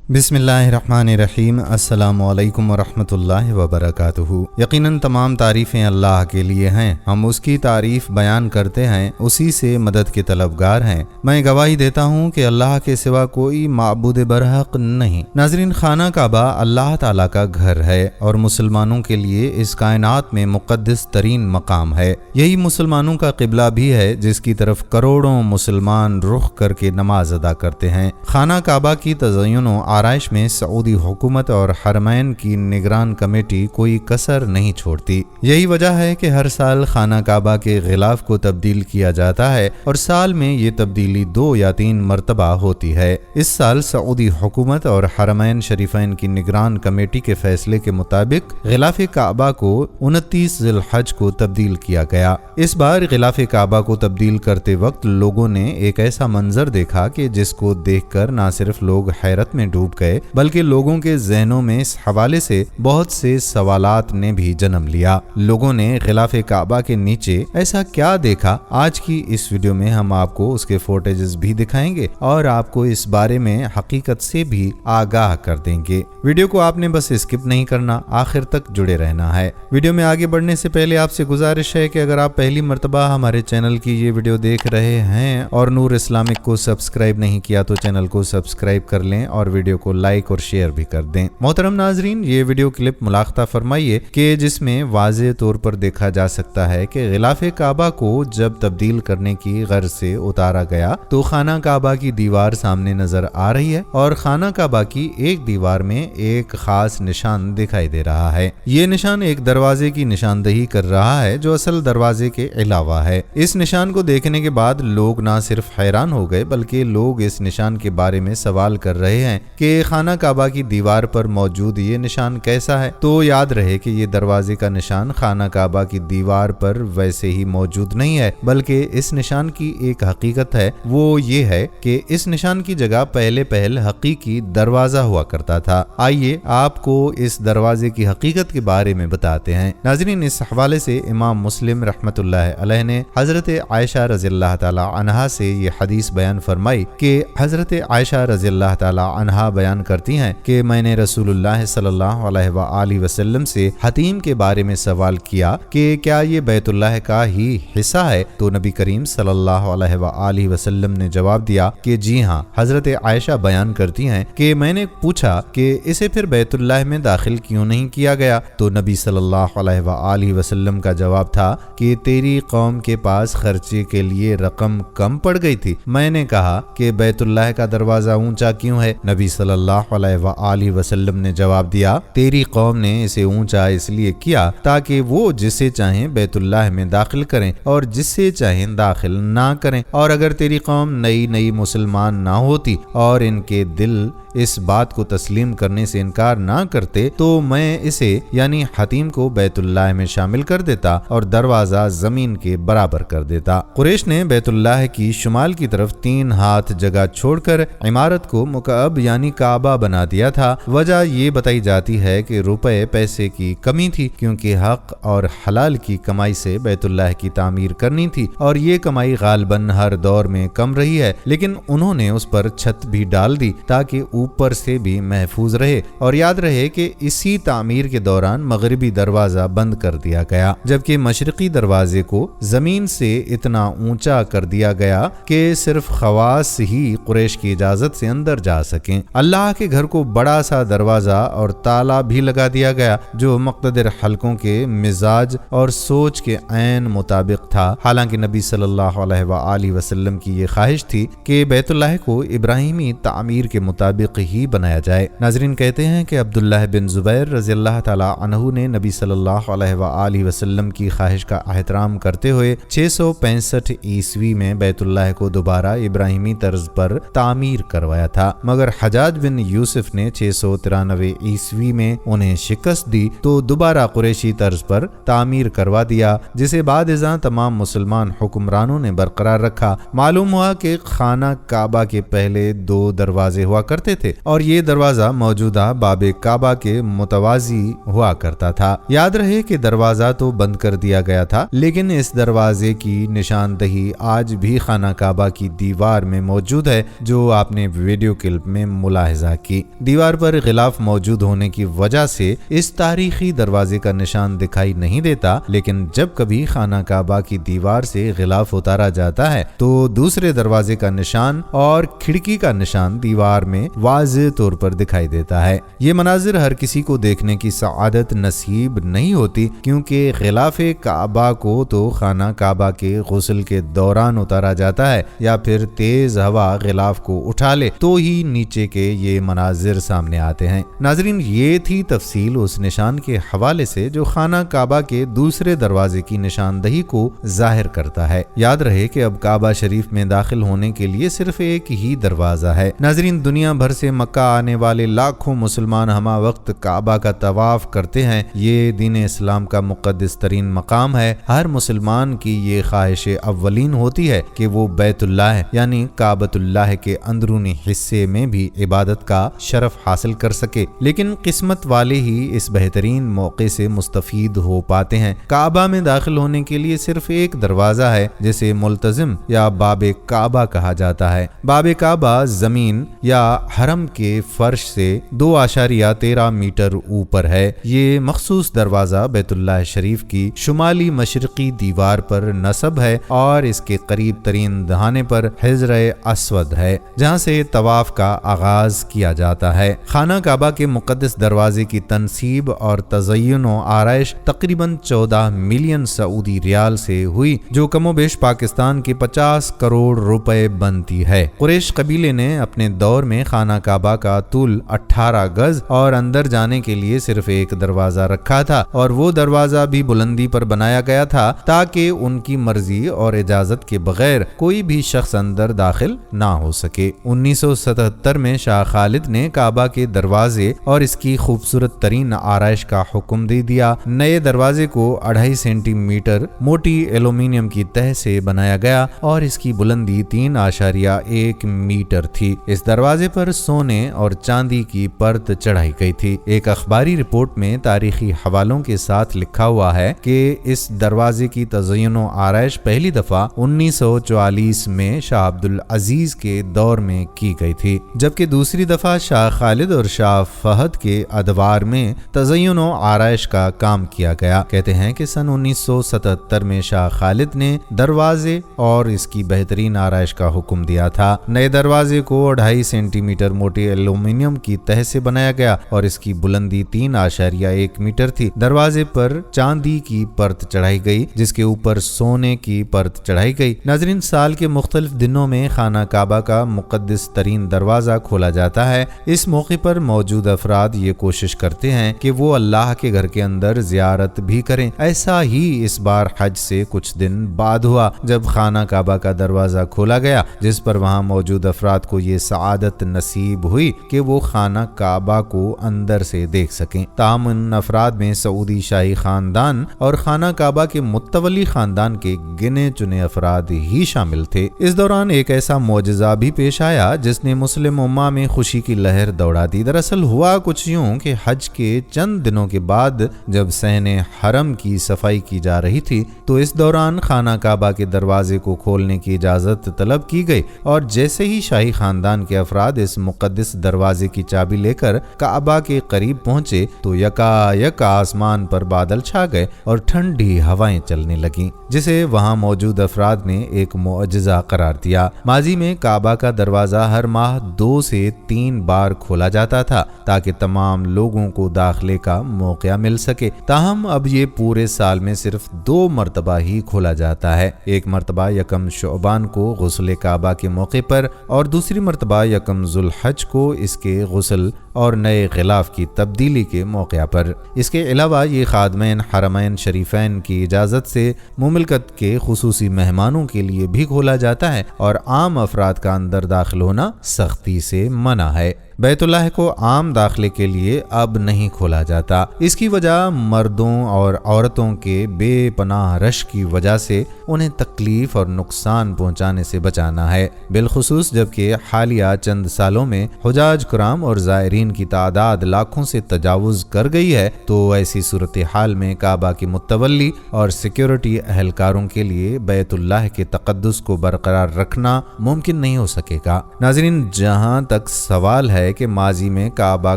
بسم اللہ الرحمن الرحیم۔ السلام علیکم ورحمۃ اللہ وبرکاتہ۔ یقیناً تمام تعریفیں اللہ کے لیے ہیں، ہم اس کی تعریف بیان کرتے ہیں، اسی سے مدد کے طلبگار ہیں۔ میں گواہی دیتا ہوں کہ اللہ کے سوا کوئی معبود برحق نہیں۔ ناظرین، خانہ کعبہ اللہ تعالیٰ کا گھر ہے اور مسلمانوں کے لیے اس کائنات میں مقدس ترین مقام ہے۔ یہی مسلمانوں کا قبلہ بھی ہے جس کی طرف کروڑوں مسلمان رخ کر کے نماز ادا کرتے ہیں۔ خانہ کعبہ کی تزئین و آرائش میں سعودی حکومت اور حرمین کی نگران کمیٹی کوئی کسر نہیں چھوڑتی۔ یہی وجہ ہے کہ ہر سال خانہ کعبہ کے غلاف کو تبدیل کیا جاتا ہے اور سال میں یہ تبدیلی 2 یا 3 مرتبہ ہوتی ہے۔ اس سال سعودی حکومت اور حرمین شریفین کی نگران کمیٹی کے فیصلے کے مطابق غلاف کعبہ کو 29 ذی الحج کو تبدیل کیا گیا۔ اس بار غلاف کعبہ کو تبدیل کرتے وقت لوگوں نے ایک ایسا منظر دیکھا کہ جس کو دیکھ کر نہ صرف لوگ حیرت میں ڈوب گئے بلکہ لوگوں کے ذہنوں میں اس حوالے سے بہت سے سوالات نے بھی جنم لیا۔ لوگوں نے غلاف کعبہ کے نیچے ایسا کیا دیکھا؟ آج کی اس ویڈیو میں ہم آپ کو اس کے فوٹیجز بھی دکھائیں گے اور آپ کو اس بارے میں حقیقت سے بھی آگاہ کر دیں گے۔ ویڈیو کو آپ نے بس اسکپ نہیں کرنا، آخر تک جڑے رہنا ہے۔ ویڈیو میں آگے بڑھنے سے پہلے آپ سے گزارش ہے کہ اگر آپ پہلی مرتبہ ہمارے چینل کی یہ ویڈیو دیکھ رہے ہیں اور نور اسلامک کو سبسکرائب نہیں کیا تو چینل کو سبسکرائب کر لیں اور ویڈیو کو لائک اور شیئر بھی کر دیں۔ محترم ناظرین، یہ ویڈیو کلپ ملاحظہ فرمائیے کہ جس میں واضح طور پر دیکھا جا سکتا ہے کہ غلاف کعبہ کو جب تبدیل کرنے کی غرض سے اتارا گیا تو خانہ کعبہ کی دیوار سامنے نظر آ رہی ہے اور خانہ کعبہ کی ایک دیوار میں ایک خاص نشان دکھائی دے رہا ہے۔ یہ نشان ایک دروازے کی نشاندہی کر رہا ہے جو اصل دروازے کے علاوہ ہے۔ اس نشان کو دیکھنے کے بعد لوگ نہ صرف حیران ہو گئے بلکہ لوگ اس نشان کے بارے میں سوال کر رہے ہیں کہ خانہ کعبہ کی دیوار پر موجود یہ نشان کیسا ہے؟ تو یاد رہے کہ یہ دروازے کا نشان خانہ کعبہ کی دیوار پر ویسے ہی موجود نہیں ہے بلکہ اس نشان کی ایک حقیقت ہے، وہ یہ ہے کہ اس نشان کی جگہ پہل حقیقی دروازہ ہوا کرتا تھا۔ آئیے آپ کو اس دروازے کی حقیقت کے بارے میں بتاتے ہیں۔ ناظرین، اس حوالے سے امام مسلم رحمۃ اللہ علیہ نے حضرت عائشہ رضی اللہ تعالی عنہا سے یہ حدیث بیان فرمائی کہ حضرت عائشہ رضی اللہ تعالی عنہا بیان کرتی ہیں کہ میں نے رسول اللہ صلی اللہ علیہ وآلہ وسلم سے حتیم کے بارے میں سوال کیا کہ کیا یہ بیت اللہ کا ہی حصہ ہے؟ تو نبی کریم صلی اللہ علیہ وآلہ وسلم نے جواب دیا کہ جی ہاں۔ حضرت عائشہ بیان کرتی ہیں کہ میں نے پوچھا کہ اسے پھر بیت اللہ میں داخل کیوں نہیں کیا گیا؟ تو نبی صلی اللہ علیہ وآلہ وسلم کا جواب تھا کہ تیری قوم کے پاس خرچے کے لیے رقم کم پڑ گئی تھی۔ میں نے کہا کہ بیت اللہ کا دروازہ اونچا کیوں ہے؟ نبی صلی اللہ علیہ وآلہ وسلم نے جواب دیا، تیری قوم نے اسے اونچا اس لیے کیا تاکہ وہ جسے چاہیں بیت اللہ میں داخل کریں اور جسے چاہیں داخل نہ کریں، اور اگر تیری قوم نئی مسلمان نہ ہوتی اور ان کے دل اس بات کو تسلیم کرنے سے انکار نہ کرتے تو میں اسے یعنی حتیم کو بیت اللہ میں شامل کر دیتا اور دروازہ زمین کے برابر کر دیتا۔ قریش نے بیت اللہ کی شمال کی طرف 3 ہاتھ جگہ چھوڑ کر عمارت کو مکعب یعنی کعبہ بنا دیا تھا۔ وجہ یہ بتائی جاتی ہے کہ روپے پیسے کی کمی تھی کیونکہ حق اور حلال کی کمائی سے بیت اللہ کی تعمیر کرنی تھی اور یہ کمائی غالباً ہر دور میں کم رہی ہے، لیکن انہوں نے اس پر چھت بھی ڈال دی تاکہ اوپر سے بھی محفوظ رہے، اور یاد رہے کہ اسی تعمیر کے دوران مغربی دروازہ بند کر دیا گیا جبکہ مشرقی دروازے کو زمین سے اتنا اونچا کر دیا گیا کہ صرف خواص ہی قریش کی اجازت سے اندر جا سکیں۔ اللہ کے گھر کو بڑا سا دروازہ اور تالا بھی لگا دیا گیا جو مقتدر حلقوں کے مزاج اور سوچ کے عین مطابق تھا۔ حالانکہ نبی صلی اللہ علیہ وآلہ وسلم کی یہ خواہش تھی کہ بیت اللہ کو ابراہیمی تعمیر کے مطابق ہی بنایا جائے۔ ناظرین، کہتے ہیں کہ عبداللہ بن زبیر رضی اللہ تعالی عنہ نے نبی صلی اللہ علیہ وآلہ وسلم کی خواہش کا احترام کرتے ہوئے 665 عیسوی میں بیت اللہ کو دوبارہ ابراہیمی طرز پر تعمیر کروایا تھا، مگر حجاج بن یوسف نے 693 عیسوی میں انہیں شکست دی تو دوبارہ قریشی طرز پر تعمیر کروا دیا، جسے بعد ازاں تمام مسلمان حکمرانوں نے برقرار رکھا۔ معلوم ہوا کہ خانہ کعبہ کے پہلے 2 دروازے ہوا کرتے تھے اور یہ دروازہ موجودہ باب کعبہ کے متوازی ہوا کرتا تھا۔ یاد رہے کہ دروازہ تو بند کر دیا گیا تھا لیکن اس دروازے کی نشاندہی آج بھی خانہ کعبہ کی دیوار میں موجود ہے جو آپ نے ویڈیو کلپ میں ملاحظہ کی۔ دیوار پر غلاف موجود ہونے کی وجہ سے اس تاریخی دروازے کا نشان دکھائی نہیں دیتا، لیکن جب کبھی خانہ کعبہ کی دیوار سے غلاف اتارا جاتا ہے تو دوسرے دروازے کا نشان اور کھڑکی کا نشان دیوار میں واضح طور پر دکھائی دیتا ہے۔ یہ مناظر ہر کسی کو دیکھنے کی سعادت نصیب نہیں ہوتی، کیونکہ غلاف کعبہ کو تو خانہ کعبہ کے غسل کے دوران اتارا جاتا ہے، یا پھر تیز ہوا غلاف کو اٹھا لے تو ہی نیچے کے یہ مناظر سامنے آتے ہیں۔ ناظرین، یہ تھی تفصیل اس نشان کے حوالے سے جو خانہ کعبہ کے دوسرے دروازے کی نشاندہی کو ظاہر کرتا ہے۔ یاد رہے کہ اب کعبہ شریف میں داخل ہونے کے لیے صرف ایک ہی دروازہ ہے۔ ناظرین، دنیا بھر سے مکہ آنے والے لاکھوں مسلمان ہمہ وقت کعبہ کا طواف کرتے ہیں۔ یہ دین اسلام کا مقدس ترین مقام ہے۔ ہر مسلمان کی یہ خواہش اولین ہوتی ہے کہ وہ بیت اللہ یعنی کعبۃ اللہ کے اندرونی حصے میں بھی عبادت کا شرف حاصل کر سکے، لیکن قسمت والے ہی اس بہترین موقع سے مستفید ہو پاتے ہیں۔ کعبہ میں داخل ہونے کے لیے صرف ایک دروازہ ہے جسے ملتزم یا باب کعبہ کہا جاتا ہے۔ باب کعبہ زمین یا حرم کے فرش سے 2.13 میٹر اوپر ہے۔ یہ مخصوص دروازہ بیت اللہ شریف کی شمالی مشرقی دیوار پر نصب ہے اور اس کے قریب ترین دہانے پر حجر اسود ہے، جہاں سے طواف کا آغاز کیا جاتا ہے۔ خانہ کعبہ کے مقدس دروازے کی تنصیب اور تزئین و آرائش تقریباً 14 ملین سعودی ریال سے ہوئی، جو کم و بیش پاکستان کے 50 کروڑ روپے بنتی ہے۔ قریش قبیلے نے اپنے دور میں خانہ کعبہ کا طول 18 گز اور اندر جانے کے لیے صرف ایک دروازہ رکھا تھا، اور وہ دروازہ بھی بلندی پر بنایا گیا تھا تاکہ ان کی مرضی اور اجازت کے بغیر کوئی بھی شخص اندر داخل نہ ہو سکے۔ 1977 میں شاہ خالد نے کعبہ کے دروازے اور اس کی خوبصورت ترین آرائش کا حکم دے دیا۔ نئے دروازے کو 2.5 سینٹی میٹر موٹی ایلومینیم کی تہ سے بنایا گیا اور اس کی بلندی 3.1 میٹر تھی۔ اس دروازے پر سونے اور چاندی کی پرت چڑھائی گئی تھی۔ ایک اخباری رپورٹ میں تاریخی حوالوں کے ساتھ لکھا ہوا ہے کہ اس دروازے کی تزئین و آرائش پہلی دفعہ 1944 میں شاہ عبد العزیز کے دور میں کی گئی تھی، جبکہ دوسری دفعہ شاہ خالد اور شاہ فہد کے ادوار میں تزئین و آرائش کا کام کیا گیا۔ کہتے ہیں کہ سن 1977 میں شاہ خالد نے دروازے اور اس کی بہترین آرائش کا حکم دیا تھا۔ نئے دروازے کو 2.5 سینٹی میٹر موٹے ایلومینیم کی تہ سے بنایا گیا اور اس کی بلندی 3.1 میٹر تھی۔ دروازے پر چاندی کی پرت چڑھائی گئی جس کے اوپر سونے کی پرت چڑھائی گئی۔ ناظرین، سال کے مختلف دنوں میں خانہ کعبہ کا مقدس ترین دروازہ کھولا جاتا ہے۔ اس موقع پر موجود افراد یہ کوشش کرتے ہیں کہ وہ اللہ کے گھر کے اندر زیارت بھی کریں۔ ایسا ہی اس بار حج سے کچھ دن بعد ہوا جب خانہ کعبہ کا دروازہ کھولا گیا، جس پر وہاں موجود افراد کو یہ سعادت نصیب ہوئی کہ وہ خانہ کعبہ کو اندر سے دیکھ سکیں۔ تاہم ان افراد میں سعودی شاہی خاندان اور خانہ کعبہ کے متولی خاندان کے گنے چنے افراد ہی شامل تھے۔ اس دوران ایک ایسا معجزہ بھی پیش آیا جس نے مسلم امہ میں خوشی کی لہر دوڑا دی۔ دراصل ہوا کچھ یوں کہ حج کے چند دنوں کے بعد جب صحن حرم کی صفائی کی جا رہی تھی تو اس دوران خانہ کعبہ کے دروازے کو کھولنے کی اجازت طلب کی گئی، اور جیسے ہی شاہی خاندان کے افراد اس مقدس دروازے کی چابی لے کر کعبہ کے قریب پہنچے تو یکا آسمان پر بادل چھا گئے اور ٹھنڈی ہوائیں چلنے لگیں، جسے وہاں موجود افراد نے ایک معجزہ قرار دیا۔ ماضی میں کعبہ کا دروازہ ہر ماہ 2 سے 3 بار کھولا جاتا تھا تاکہ تمام لوگوں کو داخلے کا موقع مل سکے، تاہم اب یہ پورے سال میں صرف 2 مرتبہ ہی کھولا جاتا ہے۔ ایک مرتبہ 1 شعبان کو غسل کعبہ کے موقع پر اور دوسری مرتبہ 1 ذوالحج کو اس کے غسل اور نئے غلاف کی تبدیلی کے موقع پر۔ اس کے علاوہ یہ خادمین حرمین شریفین کی اجازت سے مملکت کے خصوصی مہمانوں کے لیے بھی کھولا جاتا ہے، اور عام افراد کا اندر داخل ہونا سختی سے منع ہے۔ بیت اللہ کو عام داخلے کے لیے اب نہیں کھولا جاتا۔ اس کی وجہ مردوں اور عورتوں کے بے پناہ رش کی وجہ سے انہیں تکلیف اور نقصان پہنچانے سے بچانا ہے، بالخصوص جبکہ حالیہ چند سالوں میں حجاج کرام اور زائرین کی تعداد لاکھوں سے تجاوز کر گئی ہے، تو ایسی صورتحال میں کعبہ کی متولی اور سیکیورٹی اہلکاروں کے لیے بیت اللہ کے تقدس کو برقرار رکھنا ممکن نہیں ہو سکے گا۔ ناظرین، جہاں تک سوال ہے ہے کہ ماضی میں کعبہ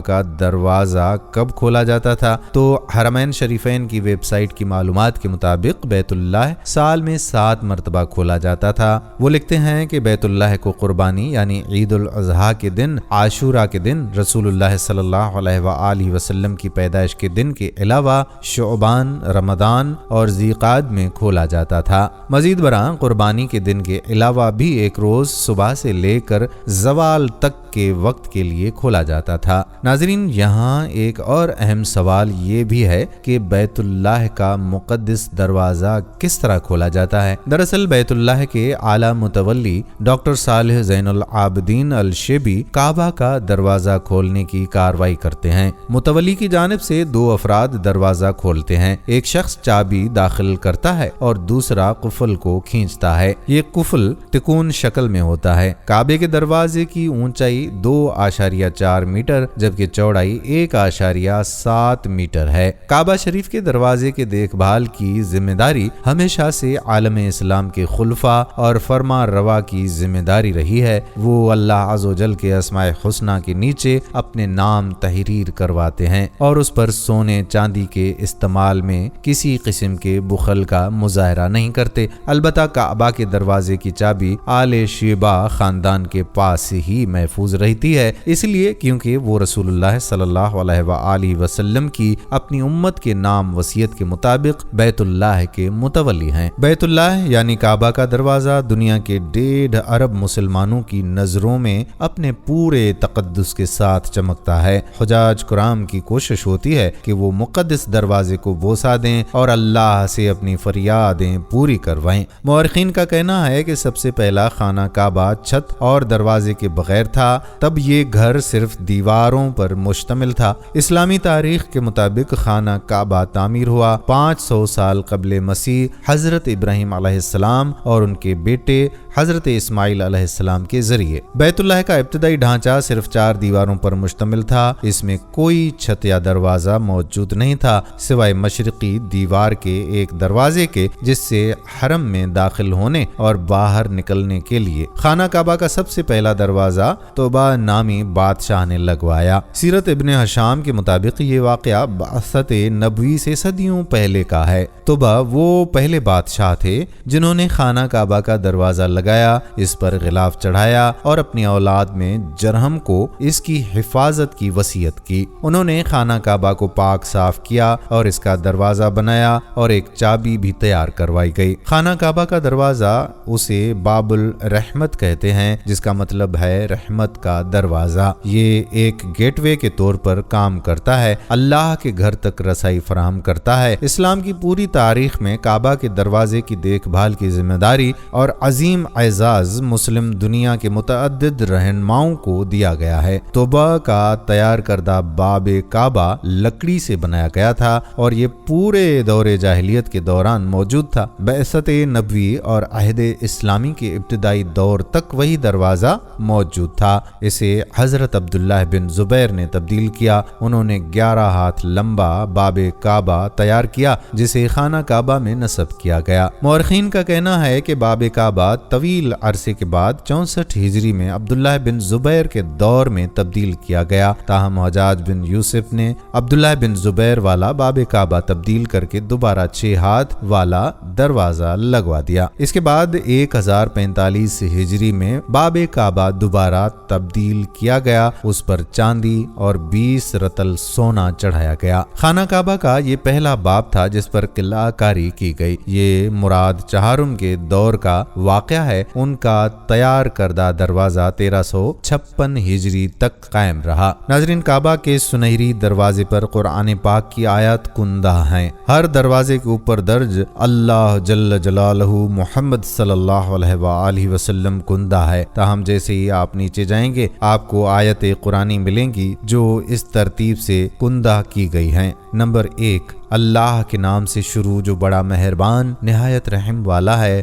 کا دروازہ کب کھولا جاتا تھا، تو حرمین شریفین کی ویب سائٹ کی معلومات کے مطابق بیت اللہ سال میں 7 مرتبہ کھولا جاتا تھا۔ وہ لکھتے ہیں کہ بیت اللہ کو قربانی یعنی عید الاضحیٰ کے دن، عاشوراء کے دن، رسول اللہ صلی اللہ علیہ وآلہ وسلم کی پیدائش کے دن کے علاوہ شعبان، رمضان اور ذیقعد میں کھولا جاتا تھا۔ مزید برآں قربانی کے دن کے علاوہ بھی ایک روز صبح سے لے کر زوال تک کے وقت کے لیے کھولا جاتا تھا۔ ناظرین، یہاں ایک اور اہم سوال یہ بھی ہے کہ بیت اللہ کا مقدس دروازہ کس طرح کھولا جاتا ہے؟ دراصل بیت اللہ کے اعلیٰ متولی ڈاکٹر صالح زین العابدین الشیبی کعبہ کا دروازہ کھولنے کی کارروائی کرتے ہیں۔ متولی کی جانب سے 2 افراد دروازہ کھولتے ہیں، ایک شخص چابی داخل کرتا ہے اور دوسرا قفل کو کھینچتا ہے۔ یہ قفل تکون شکل میں ہوتا ہے۔ کعبے کے دروازے کی اونچائی 2.4 میٹر جبکہ چوڑائی 1.7 میٹر ہے۔ کعبہ شریف کے دروازے کے دیکھ بھال کی ذمہ داری ہمیشہ سے عالم اسلام کے خلفاء اور فرما روا کی ذمہ داری رہی ہے۔ وہ اللہ عز و جل کے اسماء حسنہ کے نیچے اپنے نام تحریر کرواتے ہیں اور اس پر سونے چاندی کے استعمال میں کسی قسم کے بخل کا مظاہرہ نہیں کرتے۔ البتہ کعبہ کے دروازے کی چابی آل شیبہ خاندان کے پاس ہی محفوظ رہتی ہے، اس لیے کیونکہ وہ رسول اللہ صلی اللہ علیہ وآلہ وسلم کی اپنی امت کے نام وصیت کے مطابق بیت اللہ کے متولی ہیں۔ بیت اللہ یعنی کعبہ کا دروازہ دنیا کے 1.5 ارب مسلمانوں کی نظروں میں اپنے پورے تقدس کے ساتھ چمکتا ہے۔ حجاج کرام کی کوشش ہوتی ہے کہ وہ مقدس دروازے کو بوسہ دیں اور اللہ سے اپنی فریادیں پوری کروائیں۔ مورخین کا کہنا ہے کہ سب سے پہلا خانہ کعبہ چھت اور دروازے کے بغیر تھا، تب یہ گھر صرف دیواروں پر مشتمل تھا۔ اسلامی تاریخ کے مطابق خانہ کعبہ تعمیر ہوا 500 سال قبل مسیح حضرت ابراہیم علیہ السلام اور ان کے بیٹے حضرت اسماعیل علیہ السلام کے ذریعے۔ بیت اللہ کا ابتدائی ڈھانچہ صرف 4 دیواروں پر مشتمل تھا، اس میں کوئی چھت یا دروازہ موجود نہیں تھا سوائے مشرقی دیوار کے ایک دروازے کے، جس سے حرم میں داخل ہونے اور باہر نکلنے کے لیے خانہ کعبہ کا سب سے پہلا دروازہ توبہ نامی بادشاہ نے لگوایا۔ سیرت ابن ہشام کے مطابق یہ واقعہ بعثت نبوی سے صدیوں پہلے کا ہے۔ توبہ وہ پہلے بادشاہ تھے جنہوں نے خانہ کعبہ کا دروازہ لگایا، اس پر غلاف چڑھایا اور اپنی اولاد میں جرہم کو اس کی حفاظت کی وصیت کی۔ انہوں نے خانہ کعبہ کو پاک صاف کیا اور اس کا دروازہ بنایا اور ایک چابی بھی تیار کروائی گئی۔ خانہ کعبہ کا دروازہ اسے باب الرحمت کہتے ہیں، جس کا مطلب ہے رحمت کا دروازہ۔ یہ ایک گیٹ وے کے طور پر کام کرتا ہے، اللہ کے گھر تک رسائی فراہم کرتا ہے۔ اسلام کی پوری تاریخ میں کعبہ کے دروازے کی دیکھ بھال کی ذمہ داری اور عظیم اعزاز مسلم دنیا کے متعدد رہنماؤں کو دیا گیا ہے۔ توبہ کا تیار کردہ باب کعبہ لکڑی سے بنایا گیا تھا اور یہ پورے دور جاہلیت کے دوران موجود تھا۔ بعثت نبوی اور عہد اسلامی کے ابتدائی دور تک وہی دروازہ موجود تھا۔ اسے حضرت عبداللہ بن زبیر نے تبدیل کیا۔ انہوں نے 11 ہاتھ لمبا باب کعبہ تیار کیا جسے خانہ کعبہ میں نصب کیا گیا۔ مورخین کا کہنا ہے کہ باب کعبہ طویل عرصے کے بعد 64 ہجری میں عبداللہ بن زبیر کے دور میں تبدیل کیا گیا، تاہم حجاج بن یوسف نے عبداللہ بن زبیر والا باب کعبہ تبدیل کر کے دوبارہ 6 ہاتھ والا دروازہ لگوا دیا۔ اس کے بعد 1045 ہجری میں باب کعبہ دوبارہ تبدیل کیا گیا، اس پر چاندی اور 20 رتل سونا چڑھایا گیا۔ خانہ کعبہ کا یہ پہلا باب تھا جس پر قلعہ کاری کی گئی۔ یہ مراد چہارم کے دور کا واقعہ ہے۔ ان کا تیار کردہ دروازہ 1356 ہجری تک قائم رہا۔ ناظرین، کعبہ کے سنہری دروازے پر قرآن پاک کی آیات کندہ ہیں۔ ہر دروازے کے اوپر درج اللہ جل جلالہ محمد صلی اللہ علیہ وآلہ وسلم کندہ ہے، تاہم جیسے ہی آپ نیچے جائیں گے آپ کو آیت قرآنی ملیں گی جو اس ترتیب سے کندہ کی گئی ہیں۔ نمبر 1، اللہ کے نام سے شروع جو بڑا مہربان نہایت رحم والا ہے،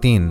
3,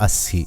80।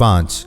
5,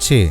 6,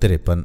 53।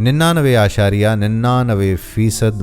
99.99%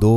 2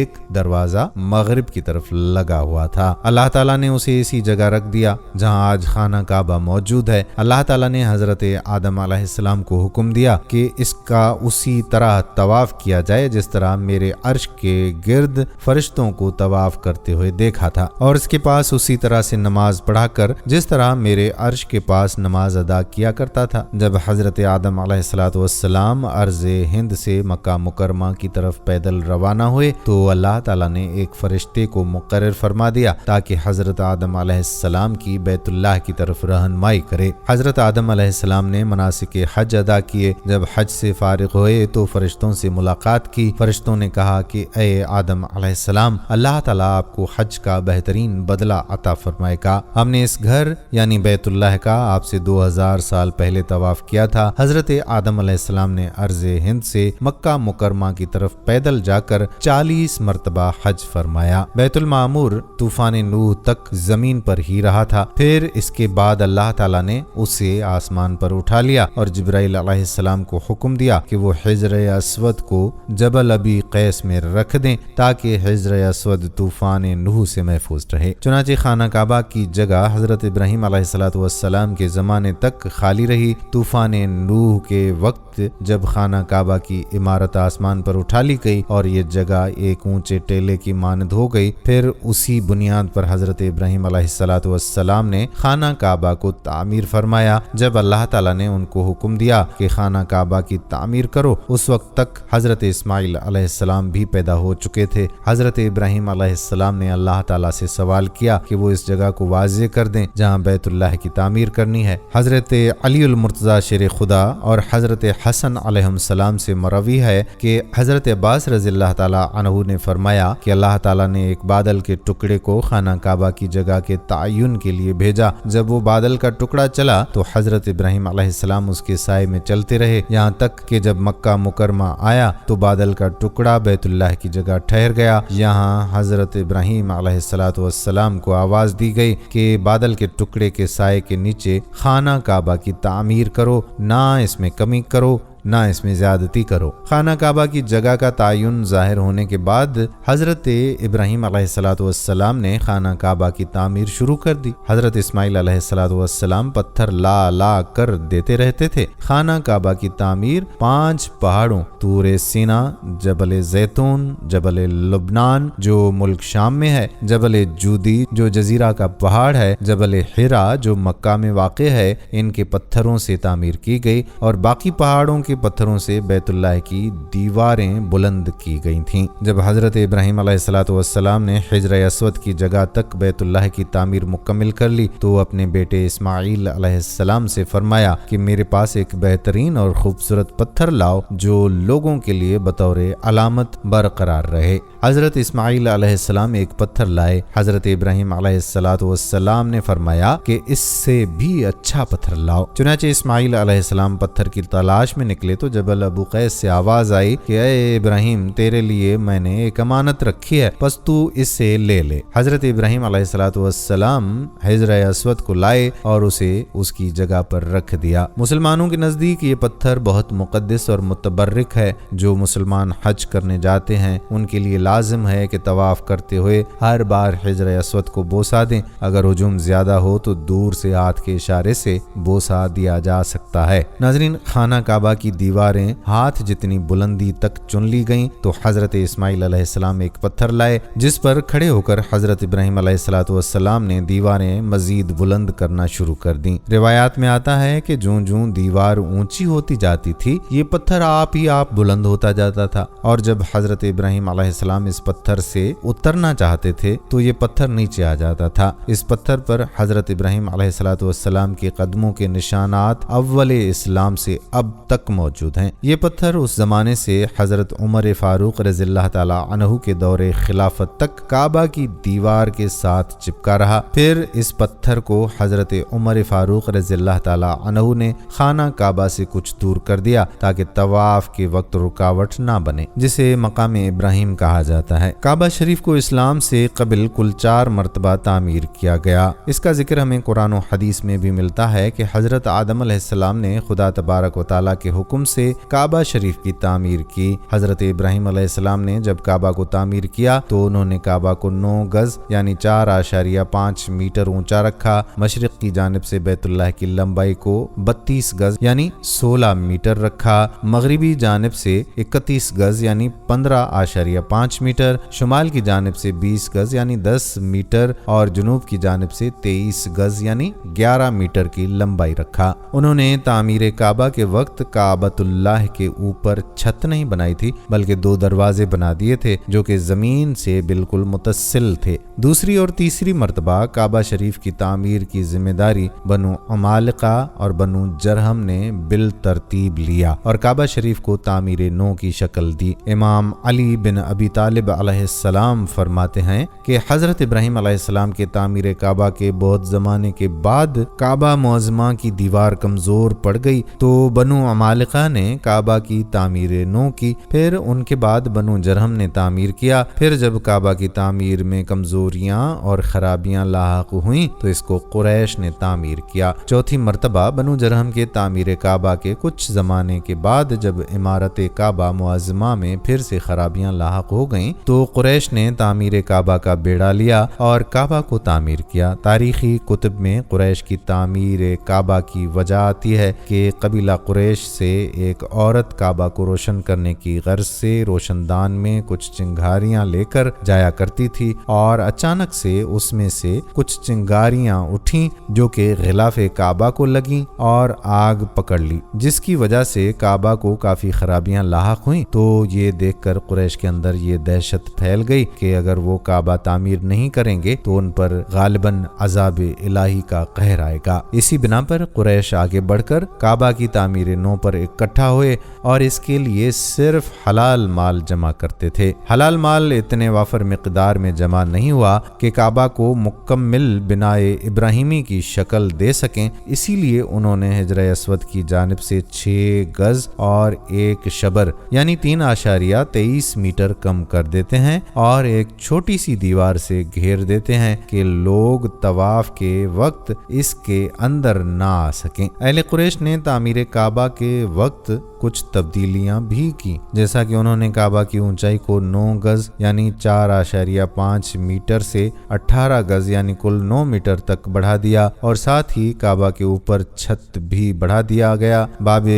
ایک دروازہ مغرب کی طرف لگا ہوا تھا۔ اللہ تعالیٰ نے اسے اسی جگہ رکھ دیا جہاں آج خانہ کعبہ موجود ہے۔ اللہ تعالیٰ نے حضرت آدم علیہ السلام کو حکم دیا کہ اس کا اسی طرح طواف کیا جائے جس طرح میرے عرش کے گرد فرشتوں کو طواف کرتے ہوئے دیکھا تھا، اور اس کے پاس اسی طرح سے نماز پڑھا کر جس طرح میرے عرش کے پاس نماز ادا کیا کرتا تھا۔ جب حضرت آدم علیہ السلام ارض ہند سے مکہ مکرمہ کی طرف پیدل روانہ ہوئے تو اللہ تعالیٰ نے ایک فرشتے کو مقرر فرما دیا تاکہ حضرت آدم علیہ السلام کی بیت اللہ کی طرف رہنمائی کرے۔ حضرت آدم علیہ السلام نے مناسک حج ادا کیے۔ جب حج سے فارغ ہوئے تو فرشتوں سے ملاقات کی۔ فرشتوں نے کہا کہ اے آدم علیہ السلام، اللہ تعالیٰ آپ کو حج کا بہترین بدلہ عطا فرمائے گا۔ ہم نے اس گھر یعنی بیت اللہ کا آپ سے 2000 سال پہلے طواف کیا تھا۔ حضرت آدم علیہ السلام نے ارض ہند سے مکہ مکرمہ کی طرف پیدل جا کر 40 مرتبہ حج فرمایا۔ بیت المعمور طوفان نوح تک زمین پر ہی رہا تھا، پھر اس کے بعد اللہ تعالیٰ نے اسے آسمان پر اٹھا لیا اور جبرائیل علیہ السلام کو حکم دیا کہ وہ حجر اسود کو جبل ابی قیس میں رکھ دیں تاکہ حجر اسود طوفان نوح سے محفوظ رہے۔ چنانچہ خانہ کعبہ کی جگہ حضرت ابراہیم علیہ السلام کے زمانے تک خالی رہی۔ طوفان نوح کے وقت جب خانہ کعبہ کی عمارت آسمان پر اٹھا لی گئی اور یہ جگہ ایک اونچے ٹیلے کی مانند ہو گئی، پھر اسی بنیاد پر حضرت ابراہیم علیہ السلام نے خانہ کعبہ کو تعمیر فرمایا۔ جب اللہ تعالیٰ نے ان کو حکم دیا کہ خانہ کعبہ کی تعمیر کرو، اس وقت تک حضرت اسماعیل علیہ السلام بھی پیدا ہو چکے تھے۔ حضرت ابراہیم علیہ السلام نے اللہ تعالیٰ سے سوال کیا کہ وہ اس جگہ کو واضح کر دیں جہاں بیت اللہ کی تعمیر کرنی ہے۔ حضرت علی المرتضیٰ شیر خدا اور حضرت حسن علیہ السلام سے مروی ہے کہ حضرت عباس رضی اللہ تعالیٰ عنہ نے فرمایا کہ اللہ تعالیٰ نے ایک بادل کے ٹکڑے کو خانہ کعبہ کی جگہ کے تعین کے لیے بھیجا۔ جب وہ بادل کا ٹکڑا چلا تو حضرت ابراہیم علیہ السلام اس کے سائے میں چلتے رہے، یہاں تک کہ جب مکہ مکرمہ آیا تو بادل کا ٹکڑا بیت اللہ کی جگہ ٹھہر گیا۔ یہاں حضرت ابراہیم علیہ السلام کو آواز دی گئی کہ بادل کے ٹکڑے کے سائے کے نیچے خانہ کعبہ کی تعمیر کرو، نہ اس میں کمی کرو نہ اس میں زیادتی کرو۔ خانہ کعبہ کی جگہ کا تعین ظاہر ہونے کے بعد حضرت ابراہیم علیہ السلام نے خانہ کعبہ کی تعمیر شروع کر دی۔ حضرت اسماعیل علیہ السلام پتھر لا کر دیتے رہتے تھے۔ خانہ کعبہ کی تعمیر 5 پہاڑوں طور سینا، جبل زیتون، جبل لبنان جو ملک شام میں ہے، جبل جودی جو جزیرہ کا پہاڑ ہے، جبل حرا جو مکہ میں واقع ہے، ان کے پتھروں سے تعمیر کی گئی، اور باقی پہاڑوں کے پتھروں سے بیت اللہ کی دیواریں بلند کی گئی تھیں۔ جب حضرت ابراہیم علیہ السلام نے حجر اسود کی جگہ تک بیت اللہ کی تعمیر مکمل کر لی تو اپنے بیٹے اسماعیل علیہ السلام سے فرمایا کہ میرے پاس ایک بہترین اور خوبصورت پتھر لاؤ جو لوگوں کے لیے بطور علامت برقرار رہے۔ حضرت اسماعیل علیہ السلام ایک پتھر لائے۔ حضرت ابراہیم علیہ السلام نے فرمایا کہ اس سے بھی اچھا پتھر لاؤ۔ چنانچہ اسماعیل علیہ السلام پتھر کی تلاش میں نکلے تو جبل ابو قیس سے آواز آئی کہ اے ابراہیم، تیرے لیے میں نے ایک امانت رکھی ہے، بس تو اس سے لے لے۔ حضرت ابراہیم علیہ السلام حجر اسود کو لائے اور اسے اس کی جگہ پر رکھ دیا۔ مسلمانوں کے نزدیک یہ پتھر بہت مقدس اور متبرک ہے۔ جو مسلمان حج کرنے جاتے ہیں ان کے لیے لازم ہے کہ طواف کرتے ہوئے ہر بار حجر اسود کو بوسہ دیں۔ اگر ہجوم زیادہ ہو تو دور سے ہاتھ کے اشارے سے بوسہ دیا جا سکتا ہے۔ ناظرین، خانہ کعبہ کی دیواریں ہاتھ جتنی بلندی تک چن لی گئیں تو حضرت اسماعیل علیہ السلام ایک پتھر لائے جس پر کھڑے ہو کر حضرت ابراہیم علیہ السلام نے دیواریں مزید بلند کرنا شروع کر دیں۔ روایات میں آتا ہے کہ جوں جوں دیوار اونچی ہوتی جاتی تھی یہ پتھر آپ ہی آپ بلند ہوتا جاتا تھا، اور جب حضرت ابراہیم علیہ السلام اس پتھر سے اترنا چاہتے تھے تو یہ پتھر نیچے آ جاتا تھا۔ اس پتھر پر حضرت ابراہیم علیہ السلام کے قدموں کے نشانات اول اسلام سے اب تک موجود ہیں۔ یہ پتھر اس زمانے سے حضرت عمر فاروق رضی اللہ تعالی عنہ کے دور خلافت تک کعبہ کی دیوار کے ساتھ چپکا رہا۔ پھر اس پتھر کو حضرت عمر فاروق رضی اللہ تعالی عنہ نے خانہ کعبہ سے کچھ دور کر دیا تاکہ طواف کے وقت رکاوٹ نہ بنے، جسے مقام ابراہیم کہا جاتا ہے۔ کعبہ شریف کو اسلام سے قبل کل 4 مرتبہ تعمیر کیا گیا۔ اس کا ذکر ہمیں قرآن و حدیث میں بھی ملتا ہے کہ حضرت آدم علیہ السلام نے خدا تبارک و تعالیٰ کے حکم حکم سے کعبہ شریف کی تعمیر کی۔ حضرت ابراہیم علیہ السلام نے جب کعبہ کو تعمیر کیا تو انہوں نے کعبہ کو 9 گز یعنی 4.5 میٹر اونچا رکھا۔ مشرق کی جانب سے بیت اللہ کی لمبائی کو 32 گز یعنی 16 میٹر رکھا، مغربی جانب سے 31 گز یعنی 15.5 میٹر، شمال کی جانب سے 20 گز یعنی 10 میٹر اور جنوب کی جانب سے 23 گز یعنی 11 میٹر کی لمبائی رکھا۔ انہوں نے تعمیر کعبہ کے وقت کعبۃ اللہ کے اوپر چھت نہیں بنائی تھی بلکہ 2 دروازے بنا دیے تھے جو کہ زمین سے بالکل متصل تھے۔ دوسری اور تیسری مرتبہ کعبہ شریف کی تعمیر کی ذمہ داری بنو عمالقہ اور بنو جرہم نے بالترتیب لیا اور کعبہ شریف کو تعمیر نو کی شکل دی۔ امام علی بن ابی طالب علیہ السلام فرماتے ہیں کہ حضرت ابراہیم علیہ السلام کے تعمیر کعبہ کے بہت زمانے کے بعد کعبہ معظمہ کی دیوار کمزور پڑ گئی تو بنو عمالقہ نے کعبہ کی تعمیر نو کی، پھر ان کے بعد بنو جرہم نے تعمیر کیا۔ پھر جب کعبہ کی تعمیر میں کمزوریاں اور خرابیاں لاحق ہوئیں تو اس کو قریش نے تعمیر کیا۔ چوتھی مرتبہ بنو جرہم کے تعمیر کعبہ کے کچھ زمانے کے بعد جب عمارت کعبہ معظمہ میں پھر سے خرابیاں لاحق ہو گئیں تو قریش نے تعمیر کعبہ کا بیڑا لیا اور کعبہ کو تعمیر کیا۔ تاریخی کتب میں قریش کی تعمیر کعبہ کی وجہ آتی ہے کہ قبیلہ قریش سے ایک عورت کعبہ کو روشن کرنے کی غرض سے روشن دان میں کچھ چنگاریاں لے کر جایا کرتی تھی اور اچانک سے اس میں سے کچھ چنگاریاں اٹھیں جو کہ غلاف کعبہ کو لگیں اور آگ پکڑ لی، جس کی وجہ سے کعبہ کو کافی خرابیاں لاحق ہوئیں۔ تو یہ دیکھ کر قریش کے اندر یہ دہشت پھیل گئی کہ اگر وہ کعبہ تعمیر نہیں کریں گے تو ان پر غالباً عذاب الہی کا قہر آئے گا۔ اسی بنا پر قریش آگے بڑھ کر کعبہ کی تعمیر نو پر اکٹھا ہوئے اور اس کے لیے صرف حلال مال جمع کرتے تھے۔ حلال مال اتنے وافر مقدار میں جمع نہیں ہوا کہ کعبہ کو مکمل بنائے ابراہیمی کی شکل دے سکیں، اسی لیے انہوں نے حجر اسود کی جانب سے 6 گز اور 1 شبر یعنی 3.23 میٹر کم کر دیتے ہیں اور ایک چھوٹی سی دیوار سے گھیر دیتے ہیں کہ لوگ طواف کے وقت اس کے اندر نہ آ سکیں۔ اہل قریش نے تعمیر کعبہ کے وقت کچھ تبدیلیاں بھی کی، جیسا کہ انہوں نے کعبہ کی اونچائی کو 9 گز یعنی 4.5 میٹر سے 18 گز یعنی کل 9 میٹر تک بڑھا دیا اور ساتھ ہی کعبہ کے اوپر چھت بھی بڑھا دیا گیا۔ باب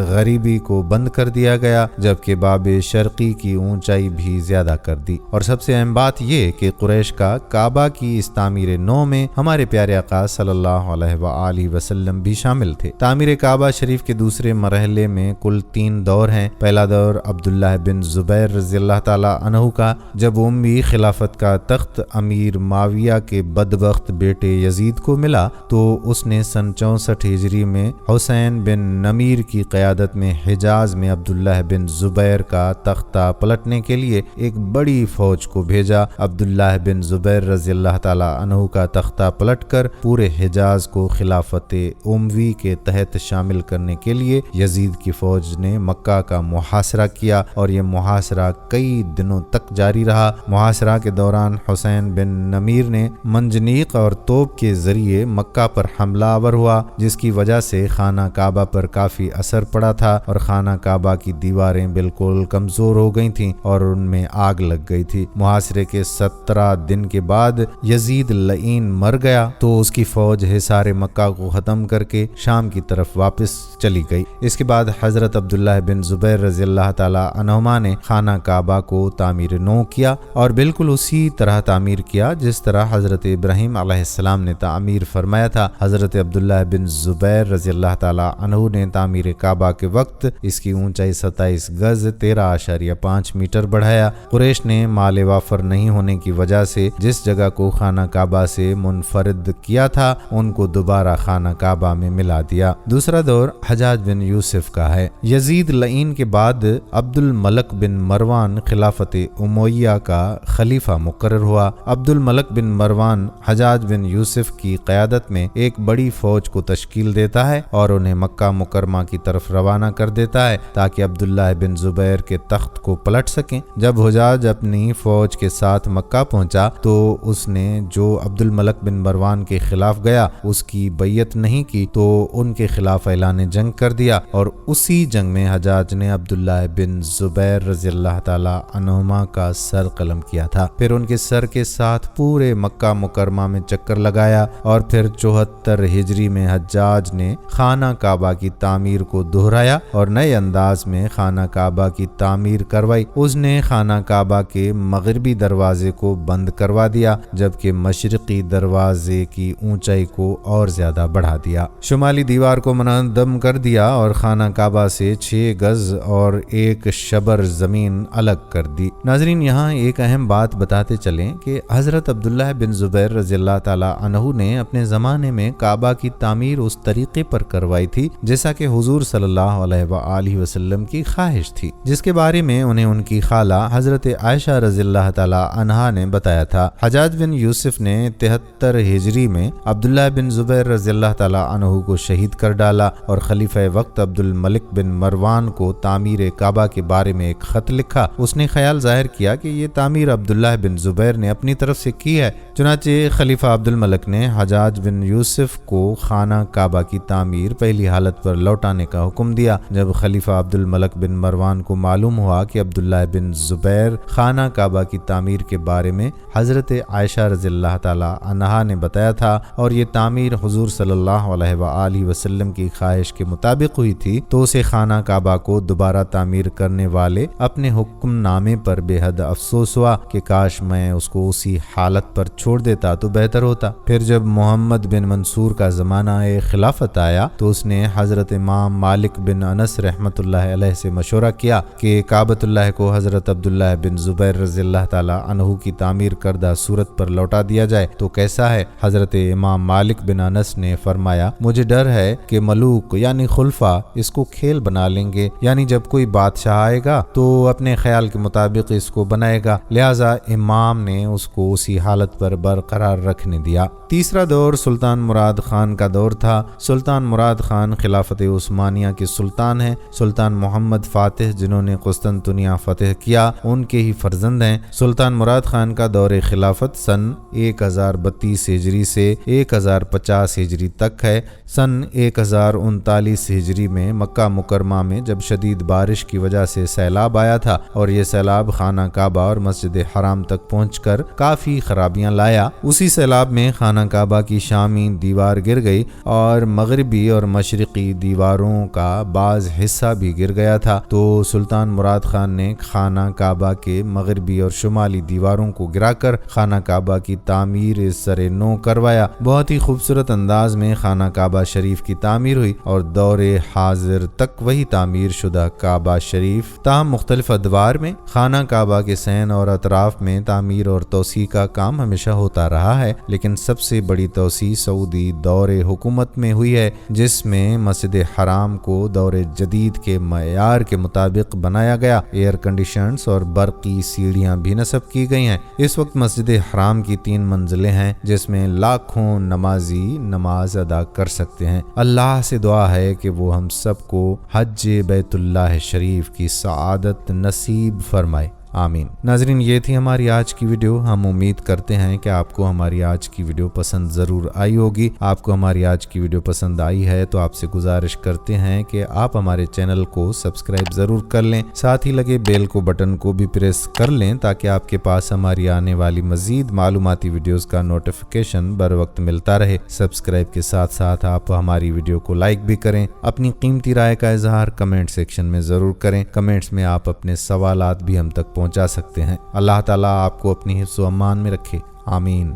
غریبی کو بند کر دیا گیا جبکہ باب شرقی کی اونچائی بھی زیادہ کر دی۔ اور سب سے اہم بات یہ کہ قریش کا کعبہ کی اس تعمیر نو میں ہمارے پیارے آقا صلی اللہ علیہ وآلہ وسلم بھی شامل تھے۔ تعمیر کعبہ شریف کے دوسرے مرحلے میں کل 3 دور ہیں۔ پہلا دور عبداللہ بن زبیر رضی اللہ تعالی عنہ کا، جب امی خلافت کا تخت امیر معاویہ کے بدبخت بیٹے یزید کو ملا تو اس نے سن 64 ہجری میں حسین بن نمیر کی قیادت میں حجاز میں عبداللہ بن زبیر کا تختہ پلٹنے کے لیے ایک بڑی فوج کو بھیجا۔ عبداللہ بن زبیر رضی اللہ تعالی عنہ کا تختہ پلٹ کر پورے حجاز کو خلافت اموی کے تحت شامل کرنے کے لیے یزید کی فوج نے مکہ کا محاصرہ کیا اور یہ محاصرہ کئی دنوں تک جاری رہا۔ محاصرہ کے دوران حسین بن نمیر نے منجنیق اور توپ کے ذریعے مکہ پر حملہ آور ہوا، جس کی وجہ سے خانہ کعبہ پر کافی اثر پڑا تھا اور خانہ کعبہ کی دیواریں بالکل کمزور ہو گئی تھیں اور ان میں آگ لگ گئی تھی۔ محاصرے کے 17 دن کے بعد یزید لعین مر گیا تو اس کی فوج حصار مکہ کو ختم کر کے شام کی طرف واپس چلی گئی۔ اس کے بعد حضرت عبداللہ بن زبیر رضی اللہ تعالی عنہما نے خانہ کعبہ کو تعمیر نو کیا اور بالکل اسی طرح تعمیر کیا جس طرح حضرت ابراہیم علیہ السلام نے تعمیر فرمایا تھا۔ حضرت عبداللہ بن زبیر رضی اللہ تعالی عنہ نے تعمیر کعبہ کے وقت اس کی اونچائی 27 گز 13.5 میٹر بڑھایا۔ قریش نے مال وافر نہیں ہونے کی وجہ سے جس جگہ کو خانہ کعبہ سے منفرد کیا تھا ان کو دوبارہ خانہ کعبہ میں ملا دیا۔ دوسرا دور حجاج بن یوسف کا ہے۔ یزید لعین کے بعد عبد الملک بن مروان خلافت امیہ کا خلیفہ مقرر ہوا۔ عبد الملک بن مروان حجاج بن یوسف کی قیادت میں ایک بڑی فوج کو تشکیل دیتا ہے اور انہیں مکہ مکرمہ کی طرف روانہ کر دیتا ہے تاکہ عبداللہ بن زبیر کے تخت کو پلٹ سکیں۔ جب حجاج اپنی فوج کے ساتھ مکہ پہنچا تو اس نے جو عبد الملک بن مروان کے خلاف گیا اس کی بیعت نہیں کی تو ان کے خلاف اعلان جنگ کر دیا اور اسی جنگ میں حجاج نے عبداللہ بن زبیر رضی اللہ تعالی عنہما کا سر قلم کیا تھا۔ پھر ان کے سر کے ساتھ پورے مکہ مکرمہ میں چکر لگایا اور پھر 74 ہجری میں حجاج نے خانہ کعبہ کی تعمیر کو دہرایا اور نئے انداز میں خانہ کعبہ کی تعمیر کروائی۔ اس نے خانہ کعبہ کے مغربی دروازے کو بند کروا دیا جبکہ مشرقی دروازے کی اونچائی کو اور زیادہ بڑھا دیا۔ شمالی دیوار کو منہدم کر دیا اور خانہ کعبہ سے 6 گز اور 1 شبر زمین الگ کر دی۔ ناظرین، یہاں ایک اہم بات بتاتے چلیں کہ حضرت عبداللہ بن زبیر رضی اللہ تعالی عنہ نے اپنے زمانے میں کعبہ کی تعمیر اس طریقے پر کروائی تھی جیسا کہ حضور صلی اللہ علیہ وآلہ وسلم کی خواہش تھی، جس کے بارے میں انہیں ان کی خالہ حضرت عائشہ رضی اللہ تعالی عنہا نے بتایا تھا۔ حجاج بن یوسف نے 73 ہجری میں عبداللہ بن زبیر رضی اللہ تعالی عنہ کو شہید کر ڈالا اور خلیفہ وقت عبد الملک بن مروان کو تعمیر کعبہ کے بارے میں ایک خط لکھا۔ اس نے خیال ظاہر کیا کہ یہ تعمیر عبداللہ بن زبیر نے اپنی طرف سے کی ہے، چنانچہ خلیفہ عبد الملک نے حجاج بن یوسف کو خانہ کعبہ کی تعمیر پہلی حالت پر لوٹانے کا حکم دیا۔ جب خلیفہ عبد الملک بن مروان کو معلوم ہوا کہ عبداللہ بن زبیر خانہ کعبہ کی تعمیر کے بارے میں حضرت عائشہ رضی اللہ تعالی عنہا نے بتایا تھا اور یہ تعمیر حضور صلی اللہ علیہ وآلہ وسلم کی خواہش کے مطابق ہوئی تھی، تو اسے خانہ کعبہ کو دوبارہ تعمیر کرنے والے اپنے حکم نامے پر بے حد افسوس ہوا کہ کاش میں اس کو اسی حالت پر چھوڑ دیتا تو بہتر ہوتا۔ پھر جب محمد بن منصور کا زمانہ خلافت آیا تو اس نے حضرت امام مالک بن انس رحمۃ اللہ علیہ سے مشورہ کیا کہ کعبۃ اللہ کو حضرت عبداللہ بن زبیر رضی اللہ تعالی عنہ کی تعمیر کردہ صورت پر لوٹا دیا جائے تو کیسا ہے؟ حضرت امام مالک بن انس نے فرمایا، مجھے ڈر ہے کہ ملوک یعنی خلفاء اس کو کھیل بنا لیں گے، یعنی جب کوئی بادشاہ آئے گا تو اپنے خیال کے مطابق اس کو بنائے گا، لہٰذا امام نے اس کو اسی حالت پر برقرار رکھنے دیا۔ تیسرا دور سلطان مراد خان کا دور تھا۔ سلطان مراد خان خلافت عثمانیہ کے سلطان ہیں۔ سلطان محمد فاتح جنہوں نے قسطنطنیہ فتح کیا ان کے ہی فرزند ہیں۔ سلطان مراد خان کا دور خلافت سن 1032 ہجری سے 1050 ہجری تک ہے۔ سن 1039 ہجری میں مکہ مکرمہ میں جب شدید بارش کی وجہ سے سیلاب آیا تھا اور یہ سیلاب خانہ کعبہ اور مسجد حرام تک پہنچ کر کافی خرابیاں لایا، اسی سیلاب میں خانہ کعبہ کی شامی دیوار گر گئی اور مغربی اور مشرقی دیواروں کا بعض حصہ بھی گر گیا تھا، تو سلطان مراد خان نے خانہ کعبہ کے مغربی اور شمالی دیواروں کو گرا کر خانہ کعبہ کی تعمیر اس سر نو کروایا۔ بہت ہی خوبصورت انداز میں خانہ کعبہ شریف کی تعمیر ہوئی اور دور حاضر تک وہی تعمیر شدہ کعبہ شریف تاہم مختلف ادوار میں خانہ کعبہ کے سین اور اطراف میں تعمیر اور توسیع کا کام ہمیشہ ہوتا رہا ہے، لیکن سب سے بڑی توسیع سعودی دور حکومت میں ہوئی ہے، جس میں مسجد حرام کو دور جدید کے معیار کے مطابق بنایا گیا، ایئر کنڈیشنز اور برقی سیڑھیاں بھی نصب کی گئی ہیں۔ اس وقت مسجد حرام کی 3 منزلیں ہیں جس میں لاکھوں نمازی نماز ادا کر سکتے ہیں۔ اللہ سے دعا ہے کہ وہ ہم سب کو حج بیت اللہ شریف کی سعادت نصیب فرمائے، آمین۔ ناظرین، یہ تھی ہماری آج کی ویڈیو۔ ہم امید کرتے ہیں کہ آپ کو ہماری آج کی ویڈیو پسند ضرور آئی ہوگی۔ آپ کو ہماری آج کی ویڈیو پسند آئی ہے تو آپ سے گزارش کرتے ہیں کہ آپ ہمارے چینل کو سبسکرائب ضرور کر لیں، ساتھ ہی لگے بیل کو بٹن کو بھی پریس کر لیں تاکہ آپ کے پاس ہماری آنے والی مزید معلوماتی ویڈیوز کا نوٹیفیکیشن بر وقت ملتا رہے۔ سبسکرائب کے ساتھ ساتھ آپ ہماری ویڈیو کو لائک بھی کریں۔ اپنی قیمتی رائے کا اظہار کمنٹ سیکشن میں ضرور کریں۔ کمنٹس میں آپ اپنے سوالات بھی ہم تک پہنچا سکتے ہیں۔ اللہ تعالیٰ آپ کو اپنی حفظ و امان میں رکھے، آمین۔